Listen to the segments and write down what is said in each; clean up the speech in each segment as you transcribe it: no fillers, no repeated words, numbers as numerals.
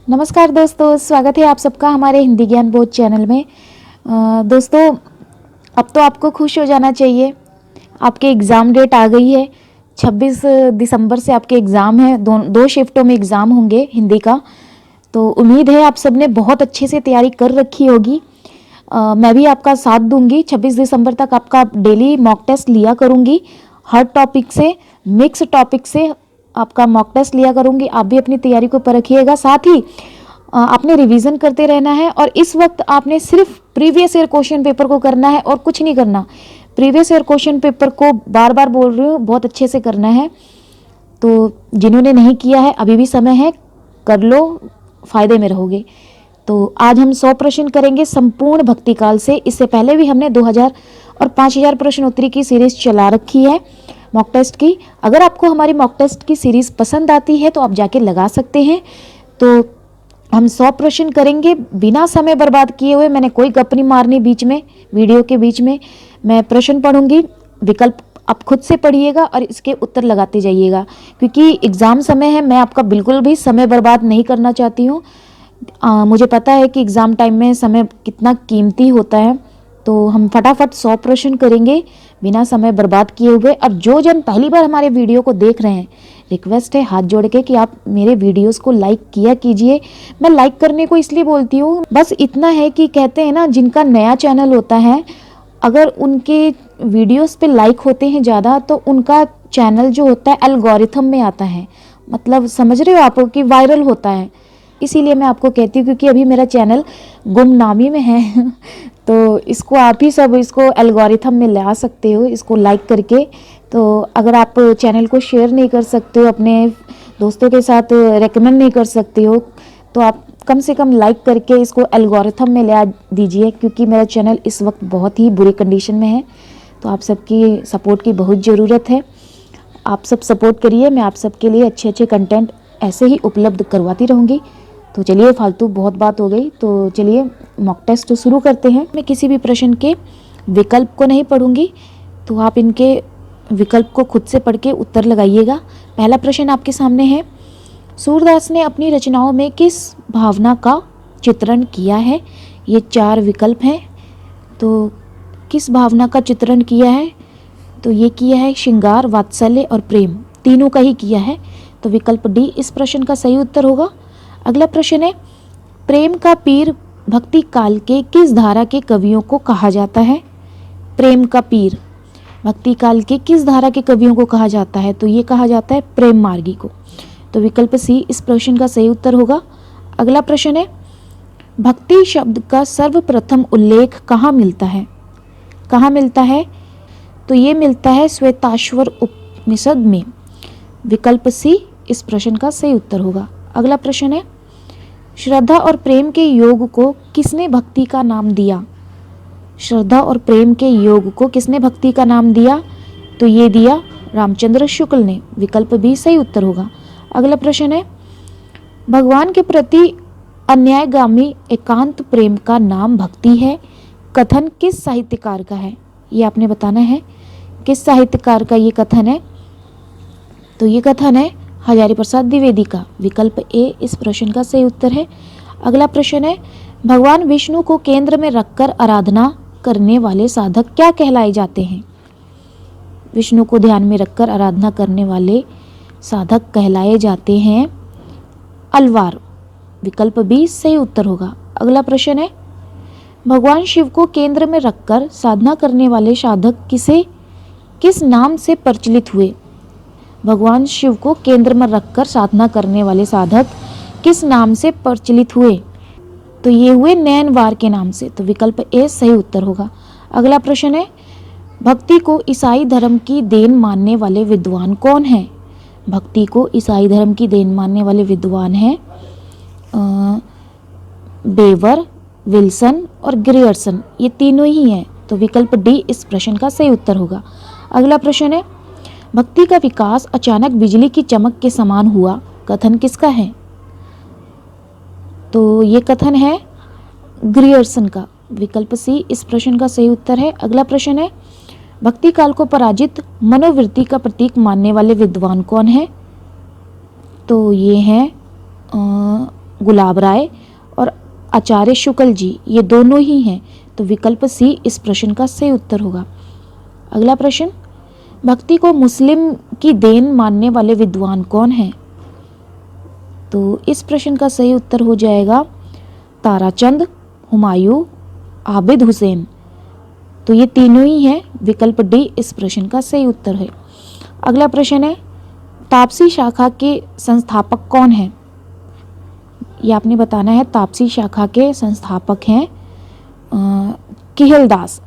नमस्कार दोस्तों, स्वागत है आप सबका हमारे हिंदी ज्ञान बोध चैनल में। दोस्तों, अब तो आपको खुश हो जाना चाहिए। आपके एग्ज़ाम डेट आ गई है। 26 दिसंबर से आपके एग्ज़ाम है। दो शिफ्टों में एग्ज़ाम होंगे हिंदी का। तो उम्मीद है आप सब ने बहुत अच्छे से तैयारी कर रखी होगी। मैं भी आपका साथ दूंगी। 26 दिसंबर तक आपका डेली मॉक टेस्ट लिया करूंगी। हर टॉपिक से, मिक्स टॉपिक से आपका मॉक टेस्ट लिया करूंगी। आप भी अपनी तैयारी को परखिएगा। साथ ही आपने रिवीजन करते रहना है और इस वक्त आपने सिर्फ प्रीवियस ईयर क्वेश्चन पेपर को करना है और कुछ नहीं करना। प्रीवियस ईयर क्वेश्चन पेपर को बार बार बोल रही हूँ, बहुत अच्छे से करना है। तो जिन्होंने नहीं किया है अभी भी समय है, कर लो, फायदे में रहोगे। तो आज हम 100 प्रश्न करेंगे संपूर्ण भक्तिकाल से। इससे पहले भी हमने 2000 और 5000 प्रश्नोत्तरी की सीरीज चला रखी है मॉक टेस्ट की। अगर आपको हमारी मॉक टेस्ट की सीरीज पसंद आती है तो आप जाके लगा सकते हैं। तो हम 100 प्रश्न करेंगे बिना समय बर्बाद किए हुए। मैंने कोई गप नहीं मारनी बीच में, वीडियो के बीच में। मैं प्रश्न पढ़ूंगी, विकल्प आप खुद से पढ़िएगा और इसके उत्तर लगाते जाइएगा, क्योंकि एग्ज़ाम समय है। मैं आपका बिल्कुल भी समय बर्बाद नहीं करना चाहती हूँ। मुझे पता है कि एग्ज़ाम टाइम में समय कितना कीमती होता है। तो हम फटाफट 100 प्रश्न करेंगे बिना समय बर्बाद किए हुए। और जो जन पहली बार हमारे वीडियो को देख रहे हैं, रिक्वेस्ट है हाथ जोड़ के कि आप मेरे वीडियोस को लाइक किया कीजिए। मैं लाइक करने को इसलिए बोलती हूँ, बस इतना है कि कहते हैं ना, जिनका नया चैनल होता है, अगर उनके वीडियोस पे लाइक होते हैं ज़्यादा तो उनका चैनल जो होता है एल्गोरिथम में आता है। मतलब समझ रहे हो आप कि वायरल होता है। इसीलिए मैं आपको कहती हूँ, क्योंकि अभी मेरा चैनल गुमनामी में है तो इसको आप ही सब इसको एल्गोरिथम में ला सकते हो, इसको लाइक करके। तो अगर आप चैनल को शेयर नहीं कर सकते हो, अपने दोस्तों के साथ रेकमेंड नहीं कर सकते हो, तो आप कम से कम लाइक करके इसको एल्गोरिथम में ला दीजिए, क्योंकि मेरा चैनल इस वक्त बहुत ही बुरी कंडीशन में है। तो आप सबकी सपोर्ट की बहुत ज़रूरत है। आप सब सपोर्ट करिए। मैं आप सबके लिए अच्छे अच्छे कंटेंट ऐसे ही उपलब्ध करवाती रहूँगी। तो चलिए, फालतू बहुत बात हो गई, तो चलिए मॉक टेस्ट शुरू करते हैं। मैं किसी भी प्रश्न के विकल्प को नहीं पढ़ूंगी, तो आप इनके विकल्प को खुद से पढ़ के उत्तर लगाइएगा। पहला प्रश्न आपके सामने है, सूरदास ने अपनी रचनाओं में किस भावना का चित्रण किया है? ये 4 विकल्प हैं। तो किस भावना का चित्रण किया है? तो ये किया है श्रृंगार, वात्सल्य और प्रेम, तीनों का ही किया है। तो विकल्प डी इस प्रश्न का सही उत्तर होगा। अगला प्रश्न है, प्रेम का पीर भक्ति काल के किस धारा के कवियों को कहा जाता है? प्रेम का पीर भक्ति काल के किस धारा के कवियों को कहा जाता है? तो ये कहा जाता है प्रेम मार्गी को। तो विकल्प सी इस प्रश्न का सही उत्तर होगा। अगला प्रश्न है, भक्ति शब्द का सर्वप्रथम उल्लेख कहाँ मिलता है? कहाँ मिलता है? तो ये मिलता है श्वेताश्वर उपनिषद में। विकल्प सी इस प्रश्न का सही उत्तर होगा। अगला प्रश्न है, श्रद्धा और प्रेम के योग को किसने भक्ति का नाम दिया? श्रद्धा और प्रेम के योग को किसने भक्ति का नाम दिया? तो ये दिया रामचंद्र शुक्ल ने। विकल्प बी सही उत्तर होगा। अगला प्रश्न है, भगवान के प्रति अन्यायगामी एकांत प्रेम का नाम भक्ति है। कथन किस साहित्यकार का है? ये आपने बताना है किस साहित्यकार का ये कथन है। तो ये कथन है हजारी प्रसाद द्विवेदी का। विकल्प ए इस प्रश्न का सही उत्तर है। अगला प्रश्न है, भगवान विष्णु को केंद्र में रखकर आराधना करने वाले साधक क्या कहलाए जाते हैं? विष्णु को ध्यान में रखकर आराधना करने वाले साधक कहलाए जाते हैं अलवार। विकल्प बी सही उत्तर होगा। अगला प्रश्न है, भगवान शिव को केंद्र में रखकर साधना करने वाले साधक किस नाम से प्रचलित हुए? भगवान शिव को केंद्र में रखकर साधना करने वाले साधक किस नाम से प्रचलित हुए? तो ये हुए नैनवार के नाम से। तो विकल्प ए सही उत्तर होगा। अगला प्रश्न है, भक्ति को ईसाई धर्म की देन मानने वाले विद्वान कौन हैं? भक्ति को ईसाई धर्म की देन मानने वाले विद्वान हैं बेवर, विल्सन और ग्रियर्सन। ये तीनों ही हैं। तो विकल्प डी इस प्रश्न का सही उत्तर होगा। अगला प्रश्न है, भक्ति का विकास अचानक बिजली की चमक के समान हुआ, कथन किसका है? तो ये कथन है ग्रियर्सन का। विकल्प सी इस प्रश्न का सही उत्तर है। अगला प्रश्न है, भक्ति काल को पराजित मनोवृत्ति का प्रतीक मानने वाले विद्वान कौन है? तो ये हैं गुलाब राय और आचार्य शुक्ल जी, ये दोनों ही हैं। तो विकल्प सी इस प्रश्न का सही उत्तर होगा। अगला प्रश्न, भक्ति को मुस्लिम की देन मानने वाले विद्वान कौन हैं? तो इस प्रश्न का सही उत्तर हो जाएगा ताराचंद, हुमायूं, आबिद हुसैन। तो ये तीनों ही हैं। विकल्प डी इस प्रश्न का सही उत्तर है। अगला प्रश्न है, तापसी शाखा के संस्थापक कौन हैं? ये आपने बताना है। तापसी शाखा के संस्थापक हैं किहलदास।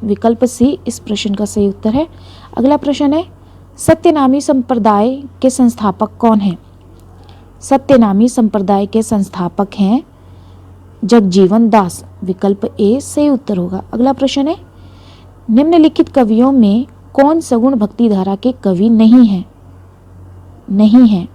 विकल्प सी इस प्रश्न का सही उत्तर है। अगला प्रश्न है, सत्यनामी संप्रदाय के संस्थापक कौन हैं? सत्यनामी संप्रदाय के संस्थापक हैं जगजीवन दास। विकल्प ए सही उत्तर होगा। अगला प्रश्न है, निम्नलिखित कवियों में कौन सगुण भक्ति धारा के कवि नहीं हैं?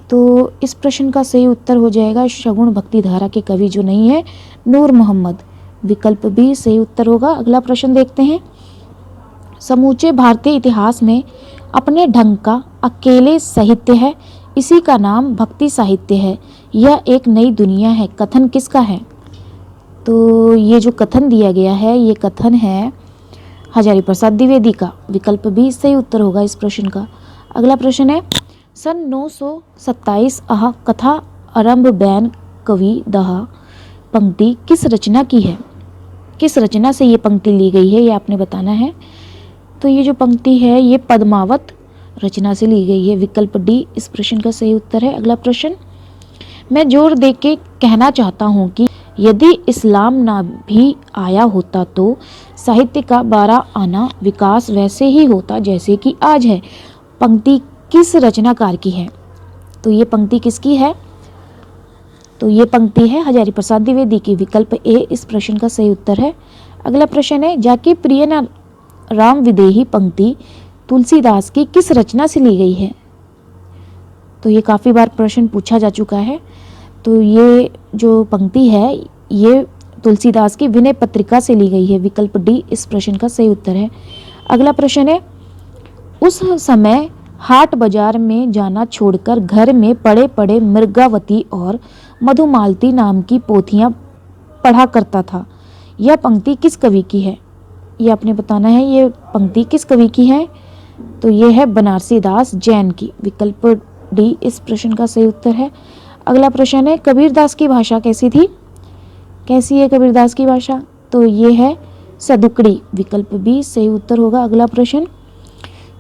तो इस प्रश्न का सही उत्तर हो जाएगा सगुण भक्ति धारा के कवि जो नहीं है, नूर मोहम्मद। विकल्प बी सही उत्तर होगा। अगला प्रश्न देखते हैं, समूचे भारतीय इतिहास में अपने ढंग का अकेले साहित्य है, इसी का नाम भक्ति साहित्य है, यह एक नई दुनिया है, कथन किसका है? तो ये जो कथन दिया गया है, ये कथन है हजारी प्रसाद द्विवेदी का। विकल्प बी सही उत्तर होगा इस प्रश्न का। अगला प्रश्न है, सन 927 आह कथा आरंभ बैन कवि दहा पंक्ति किस रचना की है? किस रचना से ये पंक्ति ली गई है, ये आपने बताना है। तो ये जो पंक्ति है ये पद्मावत रचना से ली गई है। विकल्प डी इस प्रश्न का सही उत्तर है। अगला प्रश्न, मैं जोर दे के कहना चाहता हूँ कि यदि इस्लाम ना भी आया होता तो साहित्य का 12 आना विकास वैसे ही होता जैसे कि आज है। पंक्ति किस रचनाकार की है? तो ये पंक्ति किसकी है? तो ये पंक्ति है हजारी प्रसाद द्विवेदी की। विकल्प ए इस प्रश्न का सही उत्तर है। अगला प्रश्न है, जाके प्रिय न राम विदेही पंक्ति तुलसीदास की किस रचना से ली गई है? तो ये काफ़ी बार प्रश्न पूछा जा चुका है। तो ये जो पंक्ति है ये तुलसीदास की विनय पत्रिका से ली गई है। विकल्प डी इस प्रश्न का सही उत्तर है। अगला प्रश्न है, उस समय हाट बाजार में जाना छोड़कर घर में पड़े पड़े मृगावती और मधुमालती नाम की पोथियां पढ़ा करता था। यह पंक्ति किस कवि की है? ये आपने बताना है। ये पंक्ति किस कवि की है? तो ये है बनारसी दास जैन की। विकल्प डी इस प्रश्न का सही उत्तर है। अगला प्रश्न है, कबीरदास की भाषा कैसी थी? कैसी है कबीरदास की भाषा? तो ये है सदुकड़ी। विकल्प बी सही उत्तर होगा। अगला प्रश्न,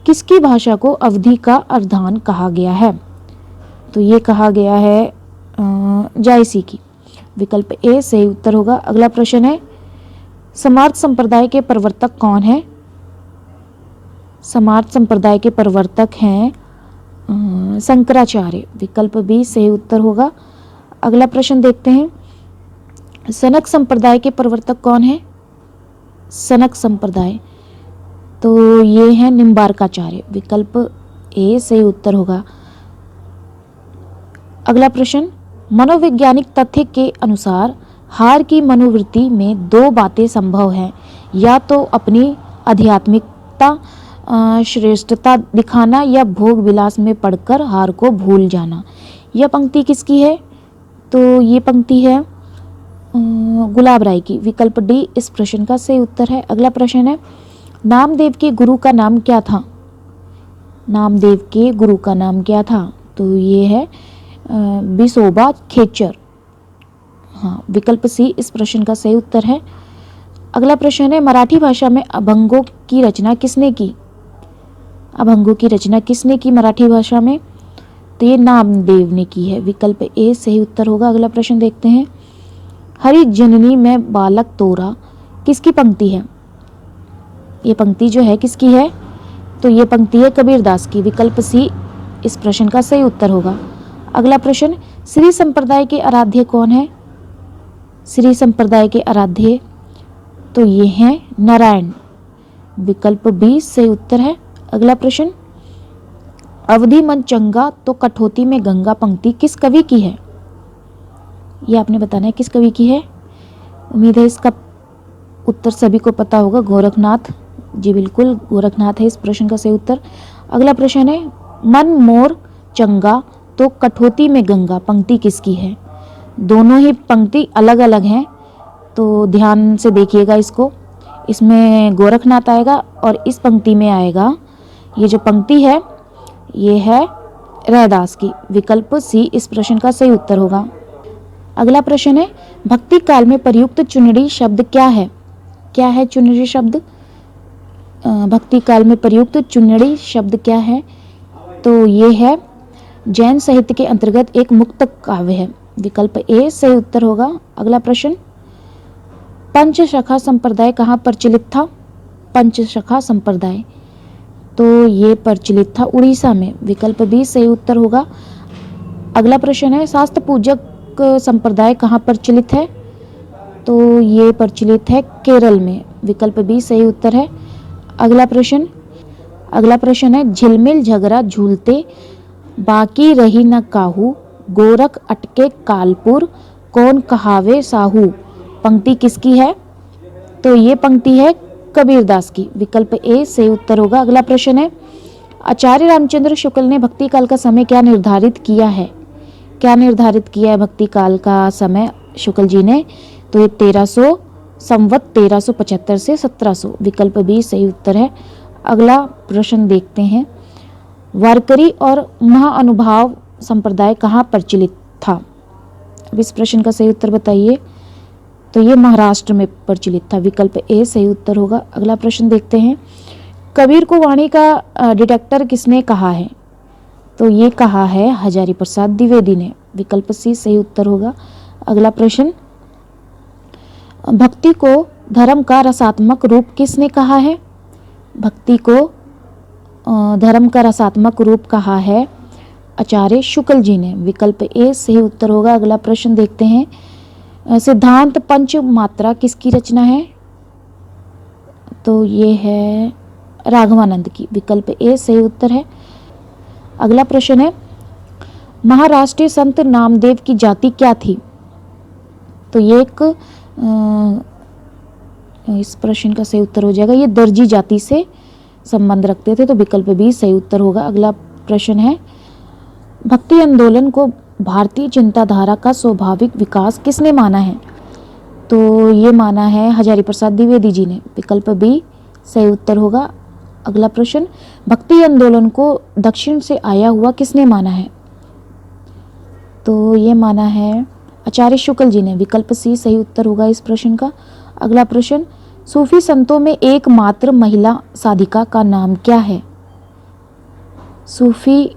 किसकी भाषा को अवधि का अर्धान कहा गया है? तो ये कहा गया है जायसी की। विकल्प ए सही उत्तर होगा। अगला प्रश्न है, समार्थ संप्रदाय के प्रवर्तक कौन है? समार्थ संप्रदाय के प्रवर्तक हैं शंकराचार्य। विकल्प बी सही उत्तर होगा। अगला प्रश्न देखते हैं, सनक संप्रदाय के प्रवर्तक कौन है? सनक संप्रदाय, तो ये है निम्बार्काचार्य। विकल्प ए सही उत्तर होगा। अगला प्रश्न, मनोवैज्ञानिक तथ्य के अनुसार हार की मनोवृत्ति में 2 बातें संभव हैं, या तो अपनी आध्यात्मिकता श्रेष्ठता दिखाना या भोग विलास में पड़कर हार को भूल जाना। यह पंक्ति किसकी है? तो ये पंक्ति है गुलाब राय की। विकल्प डी इस प्रश्न का सही उत्तर है। अगला प्रश्न है, नामदेव के गुरु का नाम क्या था? नामदेव के गुरु का नाम क्या था? तो ये है बिसोबा खेचर। हाँ, विकल्प सी इस प्रश्न का सही उत्तर है। अगला प्रश्न है, मराठी भाषा में अभंगों की रचना किसने की? अभंगों की रचना किसने की मराठी भाषा में? तो ये नामदेव ने की है। विकल्प ए सही उत्तर होगा। अगला प्रश्न देखते हैं, हरि जननी में बालक तोरा किसकी पंक्ति है? ये पंक्ति जो है किसकी है? तो ये पंक्ति है कबीरदास की। विकल्प सी इस प्रश्न का सही उत्तर होगा। अगला प्रश्न, श्री संप्रदाय के आराध्य कौन है? श्री संप्रदाय के आराध्य तो ये हैं नारायण। विकल्प बी सही उत्तर है। अगला प्रश्न, अवधि मन चंगा तो कठौती में गंगा पंक्ति किस कवि की है? ये आपने बताना है किस कवि की है। उम्मीद है इसका उत्तर सभी को पता होगा। गोरखनाथ जी, बिल्कुल गोरखनाथ है इस प्रश्न का सही उत्तर। अगला प्रश्न है, मन मोर चंगा तो कठौती में गंगा पंक्ति किसकी है? दोनों ही पंक्ति अलग अलग हैं, तो ध्यान से देखिएगा इसको। इसमें गोरखनाथ आएगा और इस पंक्ति में आएगा, ये जो पंक्ति है ये है रैदास की। विकल्प सी इस प्रश्न का सही उत्तर होगा। अगला प्रश्न है, भक्ति काल में प्रयुक्त चुनरी शब्द क्या है? क्या है चुनरी शब्द? भक्ति काल में प्रयुक्त चुनरी शब्द क्या है? तो ये है जैन साहित्य के अंतर्गत एक मुक्तक काव्य है। विकल्प ए सही उत्तर होगा। अगला प्रश्न, पंचशखा संप्रदाय कहाँ प्रचलित था? पंचशखा संप्रदाय, तो ये प्रचलित था उड़ीसा में। विकल्प बी सही उत्तर होगा। अगला प्रश्न है, शास्त्र पूजक संप्रदाय कहाँ प्रचलित है? तो ये प्रचलित है केरल में। विकल्प बी सही उत्तर है। अगला प्रश्न है, झिलमिल झगड़ा झूलते बाकी रही न काहू, गोरख अटके कालपुर, कौन कहावे साहू। पंक्ति किसकी है? तो ये पंक्ति है कबीरदास की। विकल्प ए सही उत्तर होगा। अगला प्रश्न है, आचार्य रामचंद्र शुक्ल ने भक्ति काल का समय क्या निर्धारित किया है? क्या निर्धारित किया है भक्ति काल का समय शुक्ल जी ने? तो ये 1300 संवत 1375 से 1700। विकल्प बी सही उत्तर है। अगला प्रश्न देखते हैं, वारकरी और महाअनुभाव संप्रदाय कहाँ प्रचलित था? अब इस प्रश्न का सही उत्तर बताइए। तो ये महाराष्ट्र में प्रचलित था। विकल्प ए सही उत्तर होगा। अगला प्रश्न देखते हैं, कबीर को वाणी का डिटेक्टर किसने कहा है? तो ये कहा है हजारी प्रसाद द्विवेदी ने। विकल्प सी सही उत्तर होगा। अगला प्रश्न, भक्ति को धर्म का रसात्मक रूप किसने कहा है? भक्ति को धर्म का रसात्मक रूप कहा है आचार्य शुक्ल जी ने। विकल्प ए सही उत्तर होगा। अगला प्रश्न देखते हैं, सिद्धांत पंच मात्रा किसकी रचना है? तो ये है राघवानंद की। विकल्प ए सही उत्तर है। अगला प्रश्न है, महाराष्ट्रीय संत नामदेव की जाति क्या थी? तो ये एक इस प्रश्न का सही उत्तर हो जाएगा, ये दर्जी जाति से संबंध रखते थे। तो विकल्प बी सही उत्तर होगा। अगला प्रश्न है, भक्ति आंदोलन को भारतीय चिंताधारा का स्वाभाविक विकास किसने माना है? तो ये माना है हजारी प्रसाद द्विवेदी जी ने। विकल्प बी सही उत्तर होगा। अगला प्रश्न, भक्ति आंदोलन को दक्षिण से आया हुआ किसने माना है? तो ये माना है आचार्य शुक्ल जी ने। विकल्प सी सही उत्तर होगा इस प्रश्न का। अगला प्रश्न, सूफी संतों में एकमात्र महिला साधिका का नाम क्या है? सूफी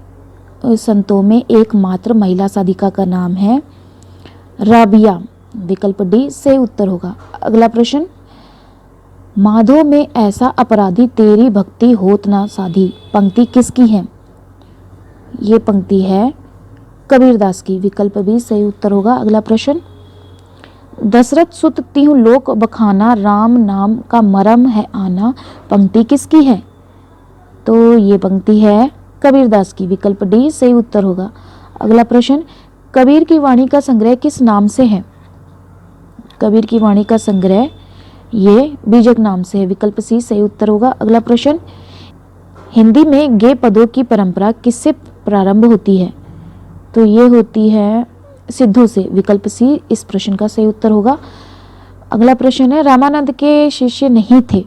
संतों में एकमात्र महिला साधिका का नाम है राबिया। विकल्प डी सही उत्तर होगा। अगला प्रश्न, माधो में ऐसा अपराधी तेरी भक्ति होत ना साधी, पंक्ति किसकी है? ये पंक्ति है कबीरदास की। विकल्प बी सही उत्तर होगा। अगला प्रश्न, दशरथ सुत तिहु लोक बखाना, राम नाम का मरम है आना, पंक्ति किसकी है? तो ये पंक्ति है कबीरदास की। विकल्प डी सही उत्तर होगा। अगला प्रश्न, कबीर की वाणी का संग्रह किस नाम से है? कबीर की वाणी का संग्रह ये बीजक नाम से है। विकल्प सी सही उत्तर होगा। अगला प्रश्न, हिंदी में गे पदों की परंपरा किससे प्रारंभ होती है? तो ये होती है सिद्धों से। विकल्प सी इस प्रश्न का सही उत्तर होगा। अगला प्रश्न है, रामानंद के शिष्य नहीं थे,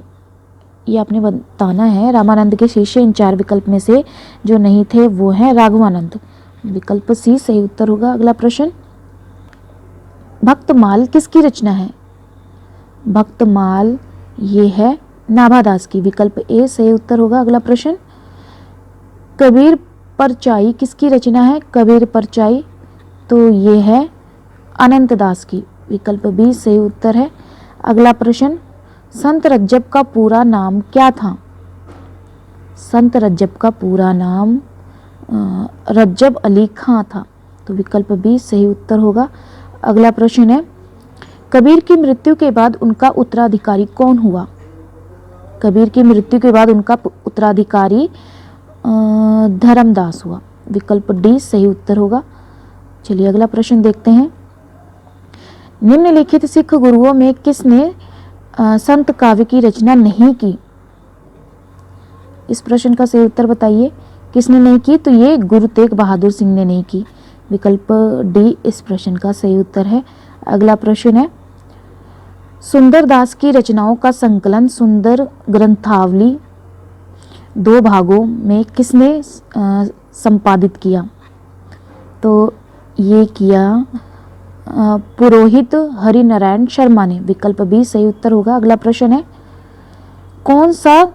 ये आपने बताना है। रामानंद के शिष्य इन चार विकल्प में से जो नहीं थे वो है राघवानंद। विकल्प सी सही उत्तर होगा। अगला प्रश्न, भक्तमाल किसकी रचना है? भक्तमाल ये है नाभादास की। विकल्प ए सही उत्तर होगा। अगला प्रश्न, कबीर परचाई किसकी रचना है? कबीर परचाई, तो ये है अनंत दास की। विकल्प बी सही उत्तर है। अगला प्रश्न, संत रज्जब का पूरा नाम क्या था? संत रज्जब का पूरा नाम रज्जब अली खां था। तो विकल्प बी सही उत्तर होगा। अगला प्रश्न है, कबीर की मृत्यु के बाद उनका उत्तराधिकारी कौन हुआ? कबीर की मृत्यु के बाद उनका उत्तराधिकारी धर्मदास हुआ। विकल्प डी सही उत्तर होगा। चलिए अगला प्रश्न देखते हैं, निम्नलिखित सिख गुरुओं में किसने संत काव्य की रचना नहीं की? इस प्रश्न का सही उत्तर बताइए, किसने नहीं की? तो ये गुरु तेग बहादुर सिंह ने नहीं की। विकल्प डी इस प्रश्न का सही उत्तर है। अगला प्रश्न है, सुंदरदास की रचनाओं का संकलन सुंदर ग्रंथावली 2 भागों में किसने संपादित किया? तो ये किया पुरोहित हरिनारायण शर्मा ने। विकल्प बी सही उत्तर होगा। अगला प्रश्न है, कौन सा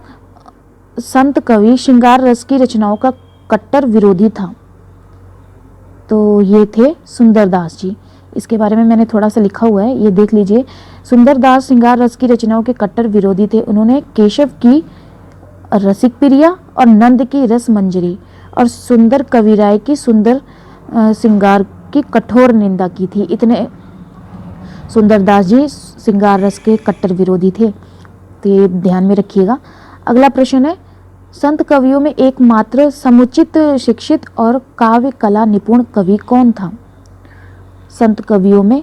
संत कवि श्रृंगार रस की रचनाओं का कट्टर विरोधी था? तो ये थे सुंदरदास जी। इसके बारे में मैंने थोड़ा सा लिखा हुआ है, ये देख लीजिए। सुंदरदास श्रृंगार रस की रचनाओं के कट्टर विरोधी थे। उन्होंने केशव की रसिक प्रिया और नंद की रस मंजरी और सुंदर कविराय की सुंदर श्रृंगार की कठोर निंदा की थी। इतने सुंदरदास जी श्रृंगार रस के कट्टर विरोधी थे, तो ये ध्यान में रखिएगा। अगला प्रश्न है, संत कवियों में एकमात्र समुचित शिक्षित और काव्य कला निपुण कवि कौन था? संत कवियों में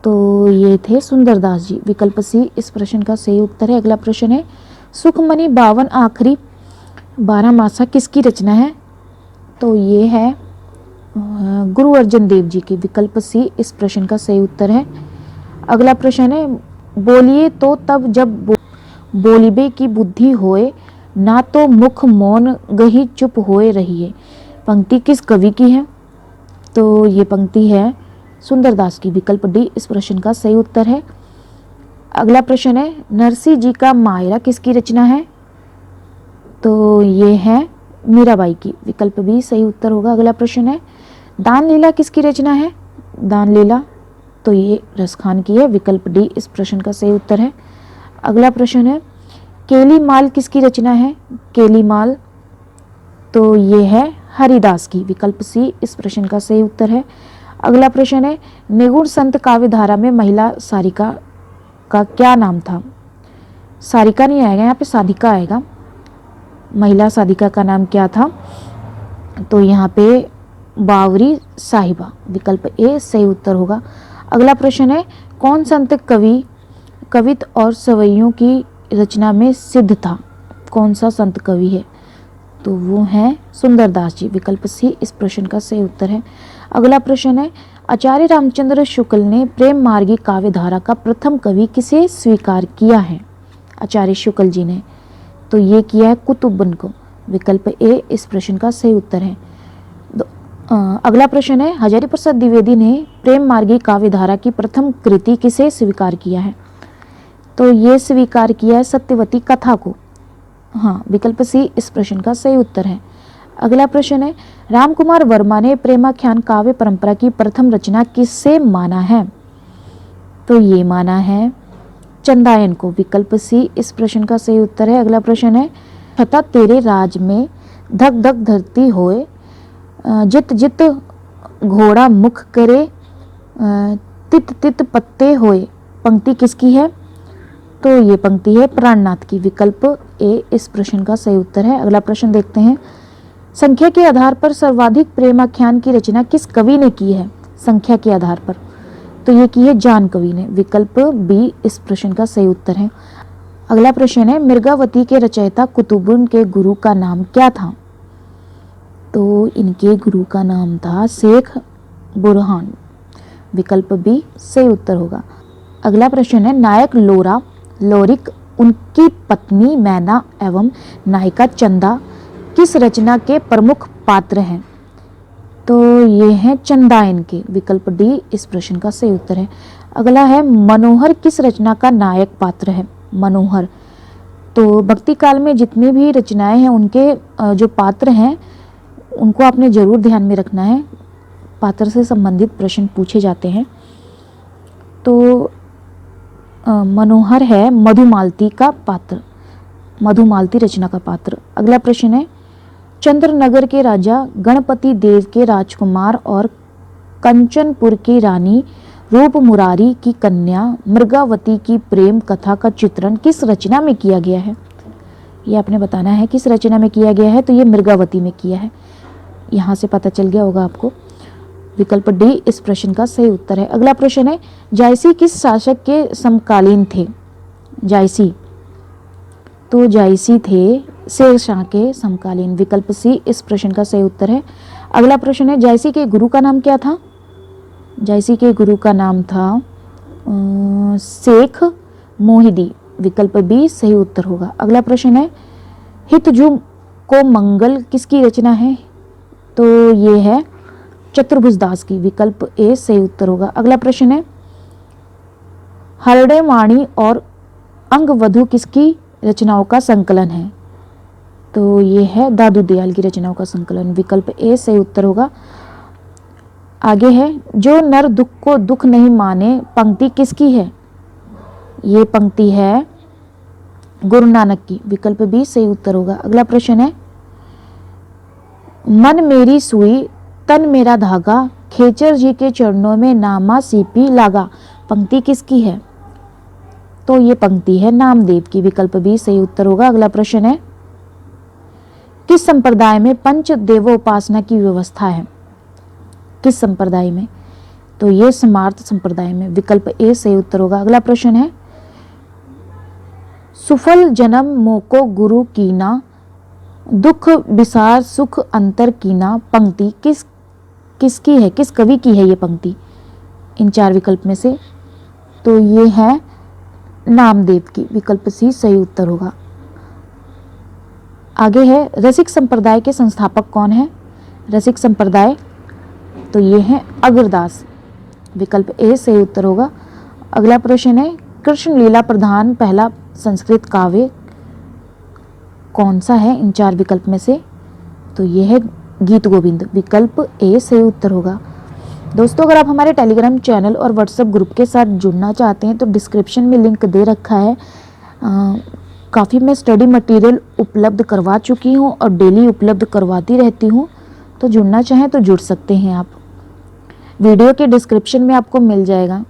तो ये थे सुंदरदास जी। विकल्प सी इस प्रश्न का सही उत्तर है। अगला प्रश्न है, सुखमणि 52 आखिरी 12 मासा किसकी रचना है? तो ये है गुरु अर्जन देव जी की। विकल्प सी इस प्रश्न का सही उत्तर है। अगला प्रश्न है, बोलिए तो तब जब बोलिबे की बुद्धि होए, ना तो मुख मौन गही चुप होए रहिए। पंक्ति किस कवि की है? तो ये पंक्ति है सुंदरदास की। विकल्प डी इस प्रश्न का सही उत्तर है। अगला प्रश्न है, नरसिंह जी का मायरा किसकी रचना है? तो ये है मीराबाई की। विकल्प बी सही उत्तर होगा। अगला प्रश्न है, दान लीला किसकी रचना है? दान लीला तो ये रसखान की है। विकल्प डी इस प्रश्न का सही उत्तर है। अगला प्रश्न है, केली माल किसकी रचना है? केली माल तो ये है हरिदास की। विकल्प सी इस प्रश्न का सही उत्तर है। अगला प्रश्न है, निगुण संत काव्यधारा में महिला सारिका का क्या नाम था? सारिका नहीं आएगा, यहाँ पे साधिका आएगा। महिला साधिका का नाम क्या था? तो यहाँ पे बावरी साहिबा। विकल्प ए सही उत्तर होगा। अगला प्रश्न है, कौन संत कवि कवित और सवैयों की रचना में सिद्ध था? कौन सा संत कवि है? तो वो है सुंदरदास जी। विकल्प सी इस प्रश्न का सही उत्तर है। अगला प्रश्न है, आचार्य रामचंद्र शुक्ल ने प्रेम मार्गी काव्यधारा का प्रथम कवि किसे स्वीकार किया है? आचार्य शुक्ल जी ने। तो ये किया है कुतुबन को। विकल्प ए इस प्रश्न का सही उत्तर है। अगला प्रश्न है, हजारी प्रसाद द्विवेदी ने प्रेम मार्गी काव्यधारा की प्रथम कृति किसे स्वीकार किया है? तो ये स्वीकार किया है सत्यवती कथा को। हाँ, विकल्प सी इस प्रश्न का सही उत्तर है। अगला प्रश्न है, रामकुमार वर्मा ने प्रेमाख्यान काव्य परंपरा की प्रथम रचना किससे माना है? तो ये माना है चंदायन को। विकल्प सी इस प्रश्न का सही उत्तर है। अगला प्रश्न है, छता तेरे राज में धक धक धरती होए, जित जित घोड़ा मुख करे, तित तित पत्ते होए। पंक्ति किसकी है? तो ये पंक्ति है प्राणनाथ की। विकल्प ए इस प्रश्न का सही उत्तर है। अगला प्रश्न देखते हैं, संख्या के आधार पर सर्वाधिक प्रेमाख्यान की रचना किस कवि ने की है? संख्या के आधार पर तो ये की है जान कवि ने। विकल्प बी इस प्रश्न का सही उत्तर है। अगला प्रश्न है, मृगावती के रचयिता कुतुबुन के गुरु का नाम क्या था? तो इनके गुरु का नाम था शेख बुरहान। विकल्प बी सही उत्तर होगा। अगला प्रश्न है, नायक लोरा लोरिक उनकी पत्नी मैना एवं नायिका चंदा किस रचना के प्रमुख पात्र हैं? तो ये हैं चंदायन के। विकल्प डी इस प्रश्न का सही उत्तर है। अगला है, मनोहर किस रचना का नायक पात्र है? मनोहर तो भक्ति काल में जितनी भी रचनाएं हैं उनके जो पात्र हैं उनको आपने जरूर ध्यान में रखना है। पात्र से संबंधित प्रश्न पूछे जाते हैं। तो मनोहर है मधुमालती का पात्र, मधुमालती रचना का पात्र। अगला प्रश्न है, चंद्रनगर के राजा गणपति देव के राजकुमार और कंचनपुर की रानी रूप मुरारी की कन्या मृगावती की प्रेम कथा का चित्रण किस रचना में किया गया है? ये आपने बताना है किस रचना में किया गया है। तो ये मृगावती में किया है। यहाँ से पता चल गया होगा आपको। विकल्प डी इस प्रश्न का सही उत्तर है। अगला प्रश्न है, जायसी किस शासक के समकालीन थे? जायसी तो जायसी थे शेरशाह के समकालीन। विकल्प सी इस प्रश्न का सही उत्तर है। अगला प्रश्न है, जायसी के गुरु का नाम क्या था? जायसी के गुरु का नाम था शेख मोहिदी, विकल्प बी सही उत्तर होगा। अगला प्रश्न है, हितजु को मंगल किसकी रचना है? तो ये है चतुर्भुज दास की, विकल्प ए सही उत्तर होगा। अगला प्रश्न है, हरड़े वाणी और अंगवधु किसकी रचनाओं का संकलन है? तो ये है दादू दयाल की रचनाओं का संकलन, विकल्प ए सही उत्तर होगा। आगे है, जो नर दुख को दुख नहीं माने, पंक्ति किसकी है? ये पंक्ति है गुरु नानक की, विकल्प बी सही उत्तर होगा। अगला प्रश्न है, मन मेरी सुई तन मेरा धागा, खेचर जी के चरणों में नामा सीपी लागा, पंक्ति किसकी है? तो ये पंक्ति है नामदेव की, विकल्प बी सही उत्तर होगा। अगला प्रश्न है, किस संप्रदाय में पंच देवोपासना की व्यवस्था है? किस संप्रदाय में? तो ये स्मार्त संप्रदाय में, विकल्प ए सही उत्तर होगा। अगला प्रश्न है, सुफल जन्म मोको गुरु कीना, दुख विसार सुख अंतर कीना, पंक्ति किसकी है, किस कवि की है ये पंक्ति इन चार विकल्प में से? तो ये है नामदेव की, विकल्प सी सही उत्तर होगा। आगे है, रसिक संप्रदाय के संस्थापक कौन है? रसिक संप्रदाय, तो ये है अग्रदास, विकल्प ए सही उत्तर होगा। अगला प्रश्न है, कृष्ण लीला प्रधान पहला संस्कृत काव्य कौन सा है इन चार विकल्प में से? तो ये है गीत गोविंद, विकल्प ए सही उत्तर होगा। दोस्तों, अगर आप हमारे टेलीग्राम चैनल और व्हाट्सएप ग्रुप के साथ जुड़ना चाहते हैं तो डिस्क्रिप्शन में लिंक दे रखा है। काफ़ी मैं स्टडी मटेरियल उपलब्ध करवा चुकी हूँ और डेली उपलब्ध करवाती रहती हूँ, तो जुड़ना चाहें तो जुड़ सकते हैं आप। वीडियो के डिस्क्रिप्शन में आपको मिल जाएगा।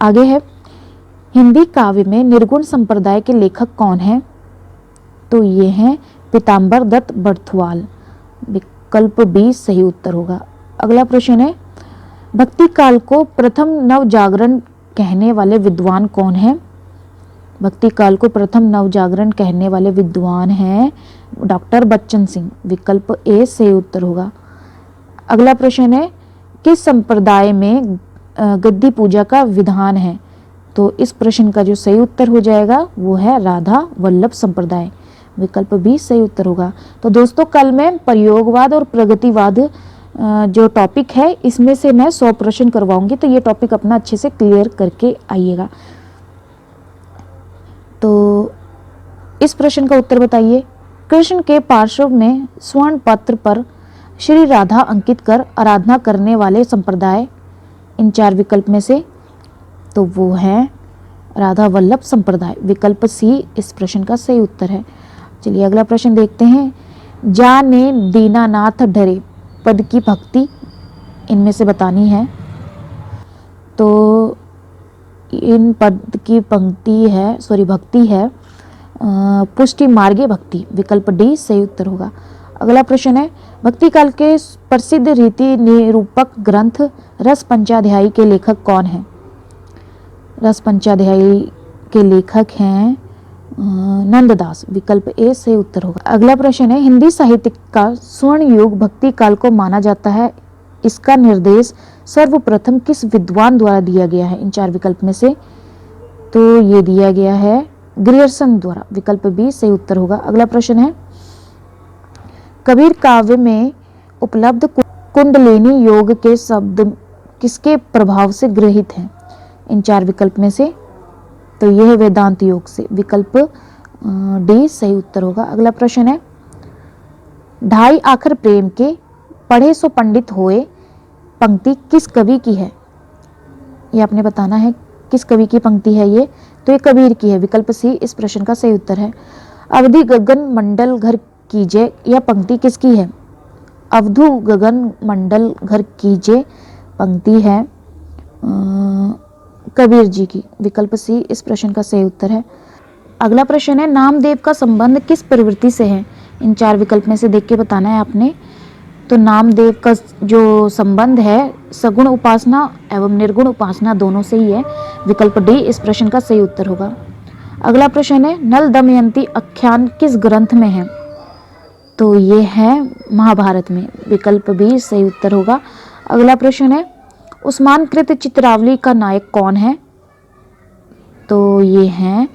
आगे है, हिंदी काव्य में निर्गुण संप्रदाय के लेखक कौन हैं? तो ये हैं पीताम्बर दत्त बर्थवाल, विकल्प बी सही उत्तर होगा। अगला प्रश्न है, भक्ति काल को प्रथम नव जागरण कहने वाले विद्वान कौन हैं? भक्ति काल को प्रथम नव जागरण कहने वाले विद्वान हैं डॉक्टर बच्चन सिंह, विकल्प ए सही उत्तर होगा। अगला प्रश्न है, किस संप्रदाय में गद्दी पूजा का विधान है? तो इस प्रश्न का जो सही उत्तर हो जाएगा वो है राधा वल्लभ संप्रदाय, विकल्प बी सही उत्तर होगा। तो दोस्तों, कल मैं प्रयोगवाद और प्रगतिवाद जो टॉपिक है इसमें से मैं 100 प्रश्न करवाऊंगी, तो ये टॉपिक अपना अच्छे से क्लियर करके आइएगा। तो इस प्रश्न का उत्तर बताइए, कृष्ण के पार्श्व में स्वर्ण पत्र पर श्री राधा अंकित कर आराधना करने वाले संप्रदाय इन चार विकल्प में से? तो वो है राधा वल्लभ संप्रदाय, विकल्प सी इस प्रश्न का सही उत्तर है। चलिए अगला प्रश्न देखते हैं, जाने दीनानाथ डरे पद की भक्ति इनमें से बतानी है। तो इन पद की भक्ति है पुष्टि मार्गे भक्ति, विकल्प डी सही उत्तर होगा। अगला प्रश्न है, भक्ति काल के प्रसिद्ध रीति निरूपक ग्रंथ रस पंचाध्यायी के लेखक कौन हैं? रस पंचाध्यायी के लेखक हैं नंददास, विकल्प ए सही उत्तर होगा। अगला प्रश्न है, हिंदी साहित्य का स्वर्ण युग भक्ति काल को माना जाता है, इसका निर्देश सर्वप्रथम किस विद्वान द्वारा दिया गया है इन चार विकल्प में से? तो ये दिया गया है ग्रियर्सन द्वारा, विकल्प बी सही उत्तर होगा। अगला प्रश्न है, कबीर काव्य में उपलब्ध कुंडलिनी योग के शब्द किसके प्रभाव से गृहीत हैं इन चार विकल्प में से? तो यह है वेदांत योग से, विकल्प डी सही उत्तर होगा। अगला प्रश्न है, ढाई आखर प्रेम के पढ़े सो पंडित होए पंक्ति किस कवि की है? ये आपने बताना है किस कवि की पंक्ति है ये? तो ये कबीर की है, विकल्प सी इस प्रश्न का सही उत्तर है। अवधि गगन मंडल घर कीजे, यह पंक्ति किसकी है? अवधु गगन मंडल घर कीजे पंक्ति है कबीर जी की, विकल्प सी इस प्रश्न का सही उत्तर है। अगला प्रश्न है, नामदेव का संबंध किस प्रवृत्ति से है? इन चार विकल्प में से देख के बताना है आपने। तो नामदेव का जो संबंध है सगुण उपासना एवं निर्गुण उपासना दोनों से ही है, विकल्प डी इस प्रश्न का सही उत्तर होगा। अगला प्रश्न है, नल दमयंती आख्यान किस ग्रंथ में है? तो ये है महाभारत में, विकल्प बी सही उत्तर होगा। अगला प्रश्न है, उस्मानकृत चित्रावली का नायक कौन है? तो ये है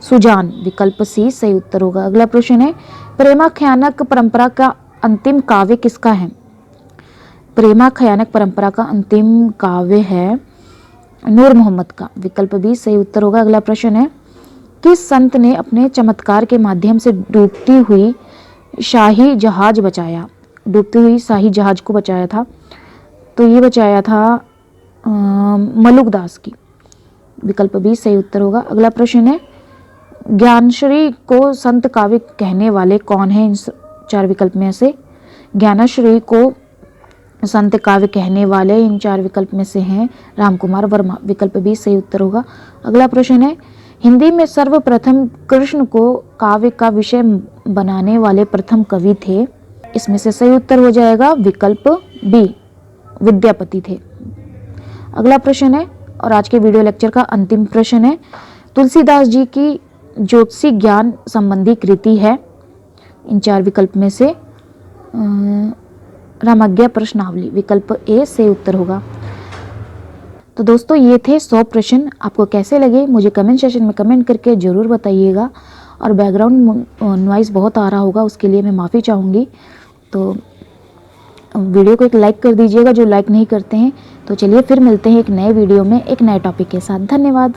सुजान, विकल्प सी सही उत्तर होगा। अगला प्रश्न है, प्रेमाख्यानक परंपरा का अंतिम काव्य किसका है? प्रेमाख्यानक परंपरा का अंतिम काव्य है नूर मोहम्मद का, विकल्प बी सही उत्तर होगा। अगला प्रश्न है, किस संत ने अपने चमत्कार के माध्यम से डूबती हुई शाही जहाज बचाया? डूबती हुई शाही जहाज को बचाया था, तो ये बचाया था मलुकदास की, विकल्प बी सही उत्तर होगा। अगला प्रश्न है, ज्ञानश्री को संत काव्य कहने वाले कौन हैं? इन 4 विकल्प में से ज्ञानश्री को संत काव्य कहने वाले इन 4 विकल्प में से हैं रामकुमार वर्मा, विकल्प बी सही उत्तर होगा। अगला प्रश्न है, हिंदी में सर्वप्रथम कृष्ण को काव्य का विषय बनाने वाले प्रथम कवि थे? इसमें से सही उत्तर हो जाएगा विकल्प बी, विद्यापति थे। अगला प्रश्न है और आज के वीडियो लेक्चर का अंतिम प्रश्न है, तुलसीदास जी की ज्योतिषी ज्ञान संबंधी कृति है? इन 4 विकल्प में से रामाज्ञा प्रश्नावली, विकल्प ए से उत्तर होगा। तो दोस्तों ये थे 100 प्रश्न। आपको कैसे लगे मुझे कमेंट सेक्शन में कमेंट करके ज़रूर बताइएगा। और बैकग्राउंड नॉइज़ बहुत आ रहा होगा, उसके लिए मैं माफ़ी चाहूँगी। तो वीडियो को एक लाइक कर दीजिएगा जो लाइक नहीं करते हैं। तो चलिए फिर मिलते हैं एक नए वीडियो में एक नए टॉपिक के साथ। धन्यवाद।